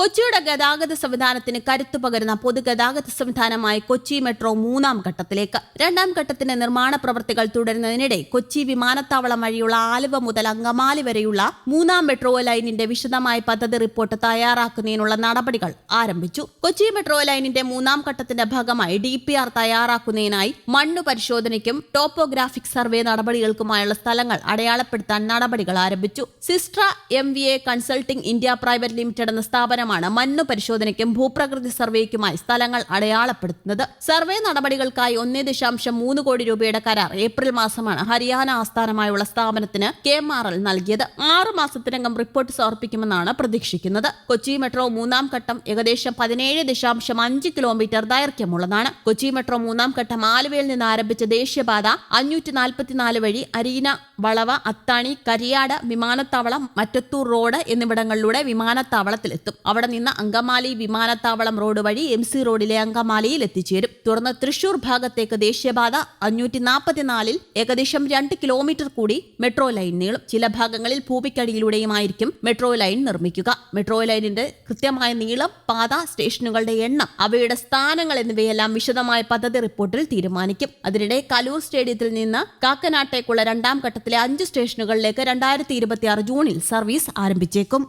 കൊച്ചിയുടെ ഗതാഗത സംവിധാനത്തിന് കരുത്തു പകരുന്ന പൊതുഗതാഗത സംവിധാനമായി കൊച്ചി മെട്രോ മൂന്നാം ഘട്ടത്തിലേക്ക്. രണ്ടാം ഘട്ടത്തിന്റെ നിർമ്മാണ പ്രവൃത്തികൾ തുടരുന്നതിനിടെ കൊച്ചി വിമാനത്താവളം വഴിയുള്ള ആലുവ മുതൽ അങ്കമാലി വരെയുള്ള മൂന്നാം മെട്രോ ലൈനിന്റെ വിശദമായ പദ്ധതി റിപ്പോർട്ട് തയ്യാറാക്കുന്നതിനുള്ള നടപടികൾ ആരംഭിച്ചു. കൊച്ചി മെട്രോ ലൈനിന്റെ മൂന്നാം ഘട്ടത്തിന്റെ ഭാഗമായി DPR തയ്യാറാക്കുന്നതിനായി മണ്ണു പരിശോധനയ്ക്കും ടോപ്പോഗ്രാഫിക് സർവേ നടപടികൾക്കുമായുള്ള സ്ഥലങ്ങൾ അടയാളപ്പെടുത്താൻ നടപടികൾ ആരംഭിച്ചു. സിസ്ട്ര MVA consulting India private limited എന്ന സ്ഥാപനമാണ് മണ്ണു പരിശോധനയ്ക്കും ഭൂപ്രകൃതി സർവേക്കുമായി സ്ഥലങ്ങൾ അടയാളപ്പെടുത്തുന്നത്. സർവേ നടപടികൾക്കായി 1.3 കോടി രൂപയുടെ കരാർ ഏപ്രിൽ മാസമാണ് ഹരിയാന ആസ്ഥാനമായുള്ള സ്ഥാപനത്തിന് KMRL നൽകിയത്. 6 മാസത്തിനകം റിപ്പോർട്ട് സമർപ്പിക്കുമെന്നാണ് പ്രതീക്ഷിക്കുന്നത്. കൊച്ചി മെട്രോ മൂന്നാം ഘട്ടം ഏകദേശം 17.5 കിലോമീറ്റർ ദൈർഘ്യമുള്ളതാണ്. കൊച്ചി മെട്രോ മൂന്നാം ഘട്ടം ആലുവയിൽ നിന്ന് ആരംഭിച്ച ദേശീയപാത 544 വഴി അരീന, വളവ, അത്താണി, കരിയാട് വിമാനത്താവളം, മറ്റത്തൂർ റോഡ് എന്നിവിടങ്ങളിലൂടെ വിമാനത്താവളത്തിലെത്തും. അവിടെ നിന്ന് അങ്കമാലി വിമാനത്താവളം റോഡ് വഴി MC റോഡിലെ അങ്കമാലിയിൽ എത്തിച്ചേരും. തുടർന്ന് തൃശൂർ ഭാഗത്തേക്ക് ദേശീയപാത 544 ഏകദേശം 2 കിലോമീറ്റർ കൂടി മെട്രോ ലൈൻ നീളും. ചില ഭാഗങ്ങളിൽ ഭൂമിക്കടിയിലൂടെയുമായിരിക്കും മെട്രോ ലൈൻ നിർമ്മിക്കുക. മെട്രോ ലൈനിന്റെ കൃത്യമായ നീളം, പാത, സ്റ്റേഷനുകളുടെ എണ്ണം, അവയുടെ സ്ഥാനങ്ങൾ എന്നിവയെല്ലാം വിശദമായ പദ്ധതി റിപ്പോർട്ടിൽ തീരുമാനിക്കും. അതിനിടെ കലൂർ സ്റ്റേഡിയത്തിൽ നിന്ന് കാക്കനാട്ടേക്കുള്ള രണ്ടാം ഘട്ടത്തിലെ 5 സ്റ്റേഷനുകളിലേക്ക് 2026 ജൂണിൽ സർവീസ് ആരംഭിച്ചേക്കും.